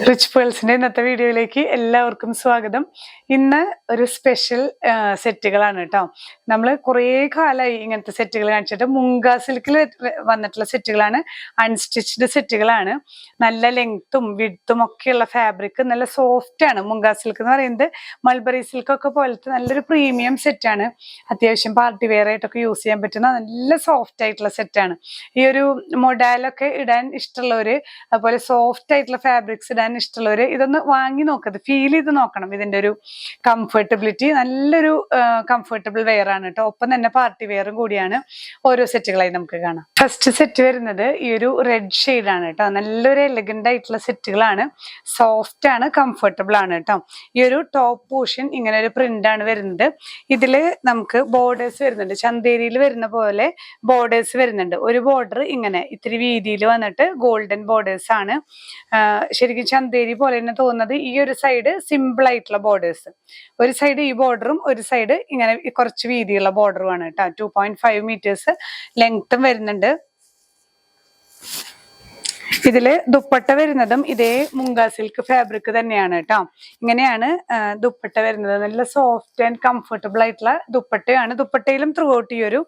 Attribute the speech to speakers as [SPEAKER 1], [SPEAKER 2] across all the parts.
[SPEAKER 1] Rich പേൾസിന്റെ ഇന്നത്തെ വീഡിയോയിലേക്ക് എല്ലാവർക്കും സ്വാഗതം. ഇന്ന് ഒരു സ്പെഷ്യൽ സെറ്റുകളാണ് കേട്ടോ. നമ്മൾ കുറേ കാലമായി ഇങ്ങനത്തെ സെറ്റുകൾ കാണിച്ചിട്ട് മുങ്ക സിൽക്കിൽ വന്നിട്ടുള്ള സെറ്റുകളാണ്, അൺസ്റ്റിച്ച്ഡ് സെറ്റുകളാണ്. നല്ല ലെങ്ത്തും വിഡ്ത്തും ഒക്കെയുള്ള ഫാബ്രിക്, നല്ല സോഫ്റ്റ് ആണ്. മുങ്ക സിൽക്ക് എന്ന് പറയുന്നത് മൾബറി സിൽക്കൊക്കെ പോലത്തെ നല്ലൊരു പ്രീമിയം സെറ്റാണ്. അത്യാവശ്യം പാർട്ടി വെയർ ആയിട്ടൊക്കെ യൂസ് ചെയ്യാൻ പറ്റുന്ന നല്ല സോഫ്റ്റ് ആയിട്ടുള്ള സെറ്റാണ്. ഈ ഒരു മൊഡാലൊക്കെ ഇടാൻ ഇഷ്ടമുള്ളവര്, അതുപോലെ സോഫ്റ്റ് ആയിട്ടുള്ള ഫാബ്രിക്സ് ഇടാൻ ഇഷ്ടമുള്ളവര് ഇതൊന്ന് വാങ്ങി നോക്കത്, ഫീൽ ചെയ്ത് നോക്കണം. ഇതിന്റെ ഒരു കംഫർട്ടബിലിറ്റി, നല്ലൊരു കംഫർട്ടബിൾ വെയർ ആണ് കേട്ടോ. ഒപ്പം തന്നെ പാർട്ടി വെയറും കൂടിയാണ്. ഓരോ സെറ്റുകളായി നമുക്ക് കാണാം. ഫസ്റ്റ് സെറ്റ് വരുന്നത് ഈ ഒരു റെഡ് ഷെയ്ഡ് ആണ് കേട്ടോ. നല്ലൊരു എലഗന്റ് ആയിട്ടുള്ള സെറ്റുകളാണ്, സോഫ്റ്റ് ആണ്, കംഫർട്ടബിൾ ആണ് കേട്ടോ. ഈ ഒരു ടോപ്പ് പോർഷൻ ഇങ്ങനെ ഒരു പ്രിന്റ് ആണ് വരുന്നത്. ഇതില് നമുക്ക് ബോർഡേഴ്സ് വരുന്നുണ്ട്, ചന്തേരിയിൽ വരുന്ന പോലെ ബോർഡേഴ്സ് വരുന്നുണ്ട്. ഒരു ബോർഡർ ഇങ്ങനെ ഇത്തിരി വീതിയിൽ വന്നിട്ട് ഗോൾഡൻ ബോർഡേഴ്സ് ആണ്. ശരിക്കും ചന്തേരി പോലെ തന്നെ തോന്നുന്നത്. ഈ ഒരു സൈഡ് സിമ്പിൾ ആയിട്ടുള്ള ബോർഡേഴ്സ്, ഒരു സൈഡ് ഈ ബോർഡറും ഒരു സൈഡ് ഇങ്ങനെ കുറച്ച് വീതിയുള്ള ബോർഡറുമാണ് കേട്ടോ. 2.5 മീറ്റേഴ്സ് ലെങ്ത്തും വരുന്നുണ്ട്. ഇതില് ദുപ്പട്ട വരുന്നതും ഇതേ മുങ്ക സിൽക്ക് ഫാബ്രിക് തന്നെയാണ് കേട്ടോ. ഇങ്ങനെയാണ് ദുപ്പട്ട വരുന്നത്. നല്ല സോഫ്റ്റ് ആൻഡ് കംഫർട്ടബിൾ ആയിട്ടുള്ള ദുപ്പട്ടയാണ്. ദുപ്പട്ടയിലും ത്രൂ ഔട്ട് ഈ ഒരു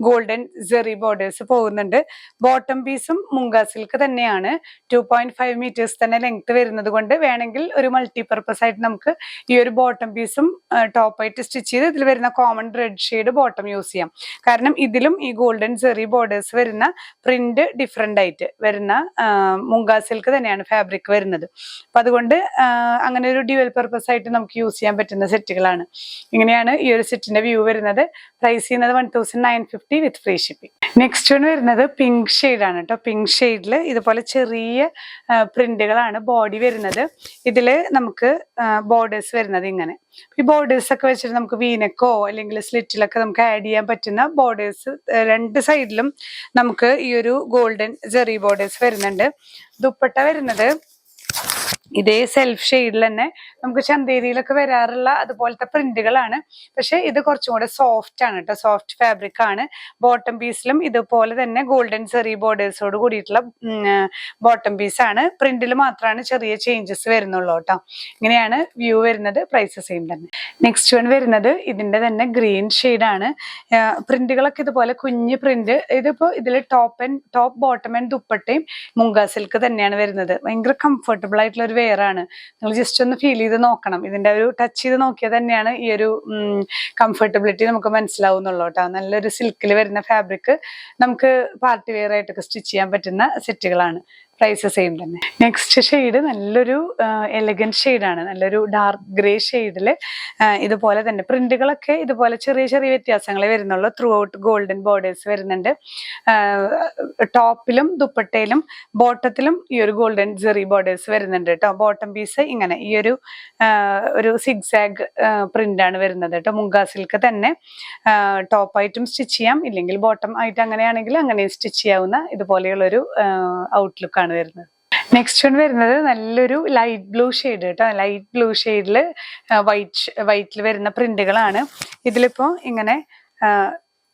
[SPEAKER 1] ഗോൾഡൻ ജെറി ബോർഡേഴ്സ് പോകുന്നുണ്ട്. ബോട്ടം പീസും മുങ്ക സിൽക്ക് തന്നെയാണ്. 2.5 മീറ്റേഴ്സ് തന്നെ ലെങ്ത് വരുന്നത് കൊണ്ട് വേണമെങ്കിൽ ഒരു മൾട്ടിപർപ്പസ് ആയിട്ട് നമുക്ക് ഈ ഒരു ബോട്ടം പീസും ടോപ്പായിട്ട് സ്റ്റിച്ച് ചെയ്ത് ഇതിൽ വരുന്ന common red shade bottom use ചെയ്യാം. കാരണം ഇതിലും ഈ ഗോൾഡൻ ജെറി ബോർഡേഴ്സ് വരുന്ന പ്രിന്റ് ഡിഫറെന്റ് ആയിട്ട് വരുന്ന മുങ്ക സിൽക്ക് തന്നെയാണ് ഫാബ്രിക് വരുന്നത്. അപ്പൊ അതുകൊണ്ട് അങ്ങനെ ഒരു ഡ്യുവൽ പർപ്പസ് ആയിട്ട് നമുക്ക് യൂസ് ചെയ്യാൻ പറ്റുന്ന സെറ്റുകളാണ്. ഇങ്ങനെയാണ് ഈ ഒരു സെറ്റിന്റെ വ്യൂ വരുന്നത്. പ്രൈസ് ചെയ്യുന്നത് 1950 വിത്ത് ഫ്രീ ഷിപ്പിംഗ്. നെക്സ്റ്റ് വൺ വരുന്നത് പിങ്ക് ഷെയ്ഡ് ആണ് കേട്ടോ. പിങ്ക് ഷെയ്ഡിൽ ഇതുപോലെ ചെറിയ പ്രിന്റുകളാണ് ബോഡി വരുന്നത്. ഇതില് നമുക്ക് ബോർഡേഴ്സ് വരുന്നത് ഇങ്ങനെ. ഈ ബോർഡേഴ്സ് ഒക്കെ വെച്ചിട്ട് നമുക്ക് വീനക്കോ അല്ലെങ്കിൽ സ്ലിറ്റിലൊക്കെ നമുക്ക് ആഡ് ചെയ്യാൻ പറ്റുന്ന ബോർഡേഴ്സ് രണ്ട് സൈഡിലും നമുക്ക് ഈ ഒരു ഗോൾഡൻ ജെറി ബോർഡേഴ്സ് വരുന്നുണ്ട്. ദുപ്പട്ട വരുന്നത് ഇതേ സെൽഫ് ഷെയ്ഡിൽ തന്നെ നമുക്ക് ചന്തേരിയിലൊക്കെ വരാറുള്ള അതുപോലത്തെ പ്രിന്റുകളാണ്. പക്ഷെ ഇത് കുറച്ചും കൂടെ സോഫ്റ്റ് ആണ് കേട്ടോ, സോഫ്റ്റ് ഫാബ്രിക് ആണ്. ബോട്ടം പീസിലും ഇതുപോലെ തന്നെ ഗോൾഡൻ സെറി ബോർഡേഴ്സോട് കൂടിയിട്ടുള്ള ബോട്ടം പീസ് ആണ്. പ്രിന്റിൽ മാത്രമാണ് ചെറിയ ചേഞ്ചസ് വരുന്നുള്ളൂ കേട്ടോ. ഇങ്ങനെയാണ് വ്യൂ വരുന്നത്. പ്രൈസ് സെയിം തന്നെ. നെക്സ്റ്റ് വൺ വരുന്നത് ഇതിന്റെ തന്നെ ഗ്രീൻ ഷെയ്ഡ് ആണ്. പ്രിന്റുകളൊക്കെ ഇതുപോലെ കുഞ്ഞ് പ്രിന്റ്. ഇതിപ്പോ ഇതിൽ ടോപ്പ് ബോട്ടം ആൻഡ് ദുപ്പട്ടയും മുങ്ക സിൽക്ക് തന്നെയാണ് വരുന്നത്. ഭയങ്കര കംഫർട്ടബിൾ ആയിട്ടുള്ള ഒരു വെയർ ആണ്. നിങ്ങൾ ജസ്റ്റ് ഒന്ന് ഫീൽ ചെയ്ത് നോക്കണം. ഇതിന്റെ ഒരു ടച്ച് ചെയ്ത് നോക്കിയാൽ തന്നെയാണ് ഈ ഒരു കംഫർട്ടബിലിറ്റി നമുക്ക് മനസ്സിലാവുന്നുള്ളൂ കേട്ടോ. നല്ലൊരു സിൽക്കിൽ വരുന്ന ഫാബ്രിക് നമുക്ക് പാർട്ടി വെയർ ആയിട്ടൊക്കെ സ്റ്റിച്ച് ചെയ്യാൻ പറ്റുന്ന സെറ്റുകളാണ്. പ്രൈസ് സെയിം തന്നെ. നെക്സ്റ്റ് ഷെയ്ഡ് നല്ലൊരു എലഗന്റ് ഷെയ്ഡാണ്. നല്ലൊരു ഡാർക്ക് ഗ്രേ ഷെയ്ഡില് ഇതുപോലെ തന്നെ പ്രിന്റുകളൊക്കെ ഇതുപോലെ ചെറിയ ചെറിയ വ്യത്യാസങ്ങളെ വരുന്നുള്ളൂ. ത്രൂ ഔട്ട് ഗോൾഡൻ ബോർഡേഴ്സ് വരുന്നുണ്ട്. ടോപ്പിലും ദുപ്പട്ടയിലും ബോട്ടത്തിലും ഈ ഒരു ഗോൾഡൻ ജെറി ബോർഡേഴ്സ് വരുന്നുണ്ട് കേട്ടോ. ബോട്ടം പീസ് ഇങ്ങനെ ഈ ഒരു സിഗ്സാഗ് പ്രിന്റ് ആണ് വരുന്നത് കേട്ടോ. മുങ്ക സിൽക്ക് തന്നെ ടോപ്പായിട്ടും സ്റ്റിച്ച് ചെയ്യാം, ഇല്ലെങ്കിൽ ബോട്ടം ആയിട്ട് അങ്ങനെയാണെങ്കിൽ അങ്ങനെ സ്റ്റിച്ച് ചെയ്യാവുന്ന ഇതുപോലെയുള്ളൊരു ഔട്ട്ലുക്ക് ആണ് വരുന്നത്. നെക്സ്റ്റ് വൺ വരുന്നത് നല്ലൊരു ലൈറ്റ് ബ്ലൂ ഷെയ്ഡ് കേട്ടോ. ലൈറ്റ് ബ്ലൂ ഷെയ്ഡില് വൈറ്റിൽ വരുന്ന പ്രിന്റുകളാണ്. ഇതിലിപ്പോ ഇങ്ങനെ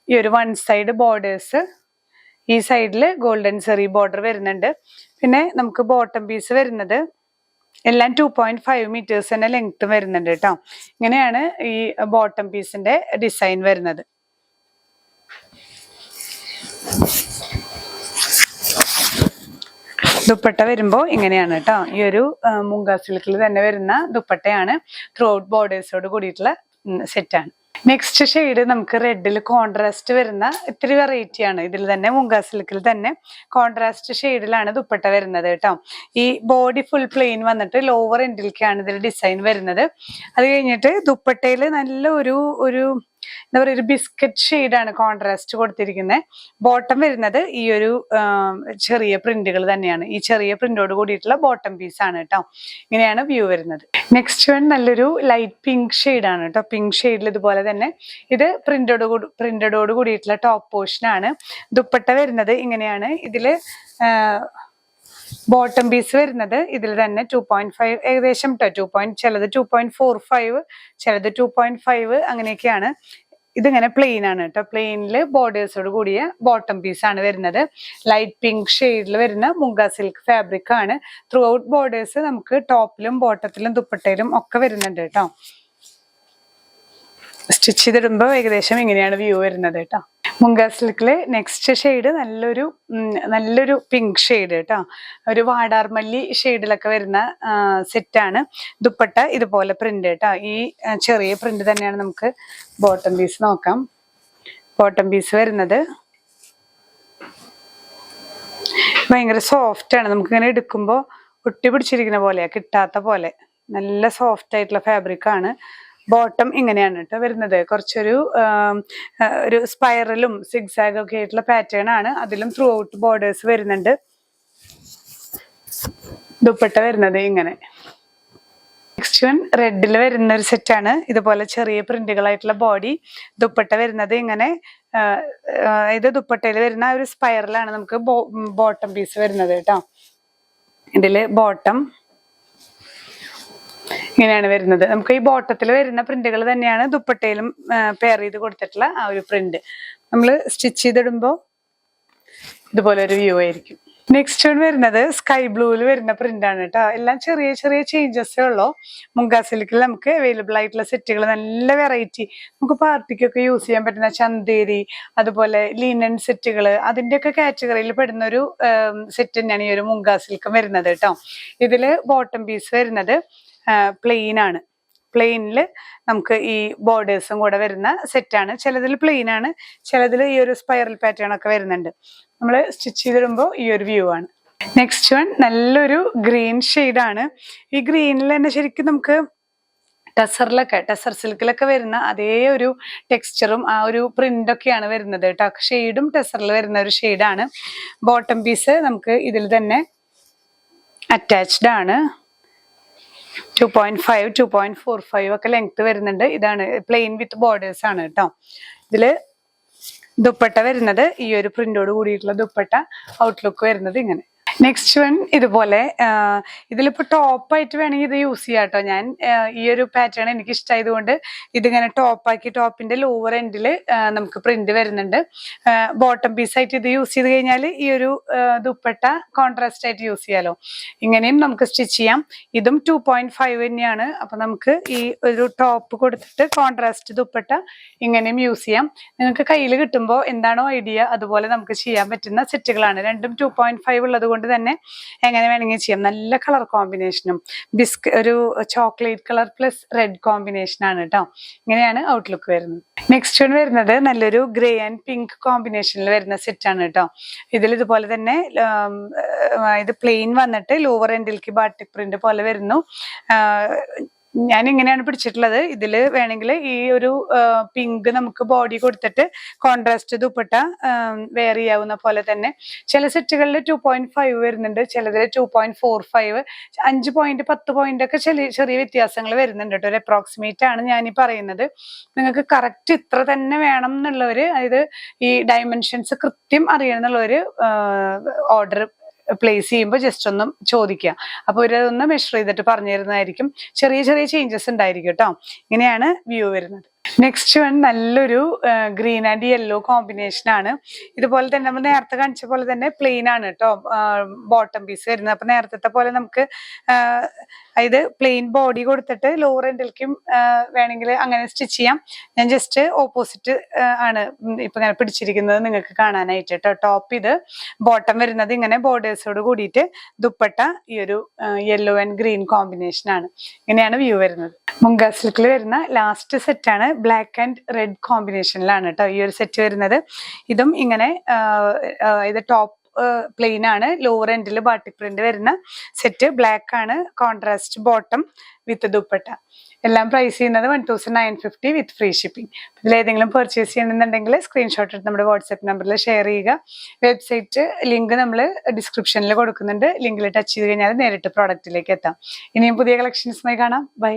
[SPEAKER 1] ഈ ഒരു വൺ സൈഡ് ബോർഡേഴ്സ്, ഈ സൈഡില് ഗോൾഡൻ സെറി ബോർഡർ വരുന്നുണ്ട്. പിന്നെ നമുക്ക് ബോട്ടം പീസ് വരുന്നത് എല്ലാം 2.5 മീറ്റേഴ്സ് തന്നെ ലെങ്ത്തും വരുന്നുണ്ട് കേട്ടോ. ഇങ്ങനെയാണ് ഈ ബോട്ടം പീസിന്റെ ഡിസൈൻ വരുന്നത്. ദുപ്പട്ട വരുമ്പോൾ ഇങ്ങനെയാണ് കേട്ടോ. ഈ ഒരു മുങ്ക സിൽക്കിൽ തന്നെ വരുന്ന ദുപ്പട്ടയാണ്. ത്രൂ ഔട്ട് ബോർഡേഴ്സോട് കൂടിയിട്ടുള്ള സെറ്റാണ്. നെക്സ്റ്റ് ഷെയ്ഡ് നമുക്ക് റെഡിൽ കോൺട്രാസ്റ്റ് വരുന്ന ഇത്തിരി വെറൈറ്റി ആണ്. ഇതിൽ തന്നെ മുങ്ക സിൽക്കിൽ തന്നെ കോൺട്രാസ്റ്റ് ഷെയ്ഡിലാണ് ദുപ്പട്ട വരുന്നത് കേട്ടോ. ഈ ബോഡി ഫുൾ പ്ലെയിൻ വന്നിട്ട് ലോവർ എൻഡിലേക്കാണ് ഇതിൽ ഡിസൈൻ വരുന്നത്. അത് കഴിഞ്ഞിട്ട് ദുപ്പട്ടയിൽ നല്ല ഒരു എന്താ പറയുക, ഒരു ബിസ്ക്കറ്റ് ഷെയ്ഡാണ് കോൺട്രാസ്റ്റ് കൊടുത്തിരിക്കുന്നത്. ബോട്ടം വരുന്നത് ഈ ഒരു ചെറിയ പ്രിന്റുകൾ തന്നെയാണ്. ഈ ചെറിയ പ്രിന്റോട് കൂടിയിട്ടുള്ള ബോട്ടം പീസ് ആണ് കേട്ടോ. ഇങ്ങനെയാണ് വ്യൂ വരുന്നത്. നെക്സ്റ്റ് വൺ നല്ലൊരു ലൈറ്റ് പിങ്ക് ഷെയ്ഡാണ് കേട്ടോ. പിങ്ക് ഷെയ്ഡിൽ ഇതുപോലെ തന്നെ ഇത് പ്രിന്റഡോട് കൂടിയിട്ടുള്ള ടോപ്പ് പോർഷൻ ആണ്. ദുപ്പട്ട വരുന്നത് ഇങ്ങനെയാണ്. ഇതില് ബോട്ടം പീസ് വരുന്നത് ഇതിൽ തന്നെ 2.5 ഏകദേശം ചിലത് 2.45, ചിലത് 2.5 അങ്ങനെയൊക്കെയാണ്. ഇതിങ്ങനെ പ്ലെയിൻ ആണ് കേട്ടോ. പ്ലെയിനിൽ ബോർഡേഴ്സോട് കൂടിയ ബോട്ടം പീസ് ആണ് വരുന്നത്. ലൈറ്റ് പിങ്ക് ഷെയ്ഡിൽ വരുന്ന മുങ്ക സിൽക്ക് ഫാബ്രിക് ആണ്. ത്രൂ ഔട്ട് ബോർഡേഴ്സ് നമുക്ക് ടോപ്പിലും ബോട്ടത്തിലും ദുപ്പട്ടയിലും ഒക്കെ വരുന്നുണ്ട് കേട്ടോ. സ്റ്റിച്ച് ചെയ്തിടുമ്പോൾ ഏകദേശം ഇങ്ങനെയാണ് വ്യൂ വരുന്നത് കേട്ടോ. മുങ്ക സിൽക്കില് നെക്സ്റ്റ് ഷെയ്ഡ് നല്ലൊരു പിങ്ക് ഷെയ്ഡ് കേട്ടോ. ഒരു വാടാർമല്ലി ഷെയ്ഡിലൊക്കെ വരുന്ന സെറ്റാണ്. ദുപ്പട്ട ഇതുപോലെ പ്രിന്റ് കേട്ടോ. ഈ ചെറിയ പ്രിന്റ് തന്നെയാണ്. നമുക്ക് ബോട്ടം പീസ് നോക്കാം. ബോട്ടം പീസ് വരുന്നത് ഭയങ്കര സോഫ്റ്റ് ആണ്. നമുക്കിങ്ങനെ എടുക്കുമ്പോൾ ഒട്ടി പിടിച്ചിരിക്കുന്ന പോലെയാ, കിട്ടാത്ത പോലെ നല്ല സോഫ്റ്റ് ആയിട്ടുള്ള ഫാബ്രിക് ആണ്. ബോട്ടം ഇങ്ങനെയാണ് കേട്ടോ വരുന്നത്. ഒരു സ്പൈറലും സിഗ്സാഗും ഒക്കെ ആയിട്ടുള്ള പാറ്റേൺ ആണ്. അതിലും ത്രൂ ഔട്ട് ബോർഡേഴ്സ് വരുന്നുണ്ട്. ദുപ്പട്ട വരുന്നത് ഇങ്ങനെ. നെക്സ്റ്റ് വൺ റെഡിൽ വരുന്ന ഒരു സെറ്റാണ്. ഇതുപോലെ ചെറിയ പ്രിന്റുകളായിട്ടുള്ള ബോഡി. ദുപ്പട്ട വരുന്നത് ഇങ്ങനെ. ഇത് ദുപ്പട്ടയിൽ വരുന്ന ഒരു സ്പൈറലാണ് നമുക്ക് ബോട്ടം പീസ് വരുന്നത് കേട്ടോ. ഇതില് ബോട്ടം ഇങ്ങനെയാണ് വരുന്നത്. നമുക്ക് ഈ ബോട്ടത്തിൽ വരുന്ന പ്രിന്റുകൾ തന്നെയാണ് ദുപ്പട്ടയിലും പെയർ ചെയ്ത് കൊടുത്തിട്ടുള്ള ആ ഒരു പ്രിന്റ്. നമ്മൾ സ്റ്റിച്ച് ചെയ്തിടുമ്പോൾ ഇതുപോലെ ഒരു വ്യൂ ആയിരിക്കും. നെക്സ്റ്റ് വരുന്നത് സ്കൈ ബ്ലൂവിൽ വരുന്ന പ്രിന്റ് ആണ് കേട്ടോ. എല്ലാം ചെറിയ ചെറിയ ചേഞ്ചസേ ഉള്ളൂ. മുങ്ക സിൽക്കിൽ നമുക്ക് അവൈലബിൾ ആയിട്ടുള്ള സെറ്റുകൾ നല്ല വെറൈറ്റി. നമുക്ക് പാർട്ടിക്കൊക്കെ യൂസ് ചെയ്യാൻ പറ്റുന്ന ചന്തേരി, അതുപോലെ ലിനൻ സെറ്റുകൾ, അതിൻ്റെയൊക്കെ കാറ്റഗറിയിൽ പെടുന്ന ഒരു സെറ്റ് തന്നെയാണ് ഈ ഒരു മുങ്ക സിൽക്കും വരുന്നത് കേട്ടോ. ഇതില് ബോട്ടം പീസ് വരുന്നത് പ്ലെയിൻ ആണ്. പ്ലെയിനിൽ നമുക്ക് ഈ ബോർഡേഴ്സും കൂടെ വരുന്ന സെറ്റാണ്. ചിലതിൽ പ്ലെയിൻ ആണ്, ചിലതിൽ ഈ ഒരു സ്പൈറൽ പാറ്റേൺ ഒക്കെ വരുന്നുണ്ട്. നമ്മൾ സ്റ്റിച്ച് ചെയ്തിടുമ്പോൾ ഈ ഒരു വ്യൂ ആണ്. നെക്സ്റ്റ് വൺ നല്ലൊരു ഗ്രീൻ ഷെയ്ഡാണ്. ഈ ഗ്രീനിൽ തന്നെ ശരിക്കും നമുക്ക് ടെസർ സിൽക്കിലൊക്കെ വരുന്ന അതേ ഒരു ടെക്സ്ചറും ആ ഒരു പ്രിന്റൊക്കെയാണ് വരുന്നത് കേട്ടോ. ഷെയ്ഡും ടെസറിൽ വരുന്ന ഒരു ഷെയ്ഡാണ്. ബോട്ടം പീസ് നമുക്ക് ഇതിൽ തന്നെ അറ്റാച്ച്ഡ് ആണ്. 2.5 2.45 ഒക്കെ ലെങ്ത് വരുന്നുണ്ട്. ഇതാണ് പ്ലെയിൻ വിത്ത് ബോർഡേഴ്സ് ആണ് കേട്ടോ. ഇതില് ദുപ്പട്ട വരുന്നത് ഈ ഒരു പ്രിന്റോട് കൂടിയിട്ടുള്ള ദുപ്പട്ട. ഔട്ട്ലുക്ക് വരുന്നത് ഇങ്ങനെ. നെക്സ്റ്റ് വൺ ഇതുപോലെ. ഇതിലിപ്പോ ടോപ്പായിട്ട് വേണമെങ്കിൽ ഇത് യൂസ് ചെയ്യാം കേട്ടോ. ഞാൻ ഈ ഒരു പാറ്റേൺ എനിക്ക് ഇഷ്ടമായതുകൊണ്ട് ഇതിങ്ങനെ ടോപ്പാക്കി ടോപ്പിന്റെ ലോവർ എൻഡിൽ നമുക്ക് പ്രിന്റ് വരുന്നുണ്ട്. ബോട്ടം പീസായിട്ട് ഇത് യൂസ് ചെയ്ത് കഴിഞ്ഞാൽ ഈ ഒരു ദുപ്പട്ട കോൺട്രാസ്റ്റ് ആയിട്ട് യൂസ് ചെയ്യാലോ. ഇങ്ങനെയും നമുക്ക് സ്റ്റിച്ച് ചെയ്യാം. ഇതും 2.5 തന്നെയാണ്. അപ്പൊ നമുക്ക് ഈ ഒരു ടോപ്പ് കൊടുത്തിട്ട് കോൺട്രാസ്റ്റ് ദുപ്പട്ട ഇങ്ങനെയും യൂസ് ചെയ്യാം. നിങ്ങൾക്ക് കയ്യിൽ കിട്ടുമ്പോൾ എന്താണോ ഐഡിയ അതുപോലെ നമുക്ക് ചെയ്യാൻ പറ്റുന്ന സെറ്റുകളാണ്. രണ്ടും 2.5 ഉള്ളത് കൊണ്ട് തന്നെ എങ്ങനെ വേണമെങ്കിൽ ചെയ്യാം. നല്ല കളർ കോമ്പിനേഷനും ഒരു chocolate colour plus red combination ആണ് കേട്ടോ. ഇങ്ങനെയാണ് ഔട്ട്ലുക്ക് വരുന്നത്. നെക്സ്റ്റ് വൺ വരുന്നത് നല്ലൊരു ഗ്രേ ആൻഡ് പിങ്ക് കോമ്പിനേഷനിൽ വരുന്ന സെറ്റ് ആണ് കേട്ടോ. ഇതിൽ ഇതുപോലെ തന്നെ ഇത് പ്ലെയിൻ വന്നിട്ട് ലോവർ എൻഡിലേക്ക് ബാട്ടിക് പ്രിന്റ് പോലെ വരുന്നു. ഞാൻ ഇങ്ങനെയാണ് പിടിച്ചിട്ടുള്ളത്. ഇതില് വേണമെങ്കിൽ ഈ ഒരു പിങ്ക് നമുക്ക് ബോഡി കൊടുത്തിട്ട് കോൺട്രാസ്റ്റ് ദുപ്പട്ട വെയർ ചെയ്യാവുന്ന പോലെ തന്നെ. ചില സെറ്റുകളിൽ 2.5 വരുന്നുണ്ട്, ചിലതിൽ 2.45, 5 പോയിന്റ് 10 പോയിന്റ് ഒക്കെ ചെറിയ വ്യത്യാസങ്ങൾ വരുന്നുണ്ട് കേട്ടോ. ഒരു അപ്രോക്സിമേറ്റ് ആണ് ഞാൻ ഈ പറയുന്നത്. നിങ്ങൾക്ക് കറക്റ്റ് ഇത്ര തന്നെ വേണം എന്നുള്ളവര്, അതായത് ഈ ഡയമെൻഷൻസ് കൃത്യം അറിയണമെന്നുള്ളവര് ഓർഡർ പ്ലേസ് ചെയ്യുമ്പോൾ ജസ്റ്റ് ഒന്നും ചോദിക്കുക. അപ്പൊ ഇവരതൊന്ന് മെഷർ ചെയ്തിട്ട് പറഞ്ഞു തരുന്നതായിരിക്കും. ചെറിയ ചെറിയ ചേഞ്ചസ് ഉണ്ടായിരിക്കും കേട്ടോ. ഇങ്ങനെയാണ് വ്യൂ വരുന്നത്. നെക്സ്റ്റ് വൺ നല്ലൊരു ഗ്രീൻ ആൻഡ് യെല്ലോ കോമ്പിനേഷൻ ആണ്. ഇതുപോലെ തന്നെ നമ്മൾ നേരത്തെ കാണിച്ച പോലെ തന്നെ പ്ലെയിൻ ആണ് കേട്ടോ ബോട്ടം പീസ് വരുന്നത്. അപ്പൊ നേരത്തെ പോലെ നമുക്ക് ഇത് പ്ലെയിൻ ബോഡി കൊടുത്തിട്ട് ലോവർ എൻഡിലേക്കും വേണമെങ്കിൽ അങ്ങനെ സ്റ്റിച്ച് ചെയ്യാം. ഞാൻ ജസ്റ്റ് ഓപ്പോസിറ്റ് ആണ് ഇപ്പൊ ഇങ്ങനെ പിടിച്ചിരിക്കുന്നത് നിങ്ങൾക്ക് കാണാനായിട്ട് കേട്ടോ. ടോപ്പ് ഇത്, ബോട്ടം വരുന്നത് ഇങ്ങനെ ബോർഡേഴ്സോട് കൂടിയിട്ട്, ദുപ്പട്ട ഈ ഒരു യെല്ലോ ആൻഡ് ഗ്രീൻ കോമ്പിനേഷൻ ആണ്. ഇങ്ങനെയാണ് വ്യൂ വരുന്നത്. മുങ്ക സിൽക്കിൽ വരുന്ന ലാസ്റ്റ് സെറ്റ് ആണ്. ബ്ലാക്ക് ആൻഡ് റെഡ് കോമ്പിനേഷനിലാണ് കേട്ടോ ഈ ഒരു സെറ്റ് വരുന്നത്. ഇതും ഇങ്ങനെ ഇത് ടോപ്പ് പ്ലെയിൻ ആണ്, ലോവർ എൻഡിൽ ബാട്ടിക് പ്രിന്റ് വരുന്ന സെറ്റ്. ബ്ലാക്ക് ആണ്, കോൺട്രാസ്റ്റ് ബോട്ടം വിത്ത് ദുപ്പട്ട. എല്ലാം പ്രൈസ് ചെയ്യുന്നത് 1950 വിത്ത് ഫ്രീ ഷിപ്പിംഗ്. ഇതിലേതെങ്കിലും പർച്ചേസ് ചെയ്യണമെന്നുണ്ടെങ്കിൽ സ്ക്രീൻഷോട്ട് എടുത്ത് നമ്മുടെ വാട്സ്ആപ്പ് നമ്പറിൽ ഷെയർ ചെയ്യുക. വെബ്സൈറ്റ് ലിങ്ക് നമ്മൾ ഡിസ്ക്രിപ്ഷനിൽ കൊടുക്കുന്നുണ്ട്. ലിങ്കിൽ ടച്ച് ചെയ്ത് കഴിഞ്ഞാൽ നേരിട്ട് പ്രോഡക്റ്റിലേക്ക് എത്താം. ഇനിയും പുതിയ കളക്ഷൻസുമായി കാണാം. ബൈ.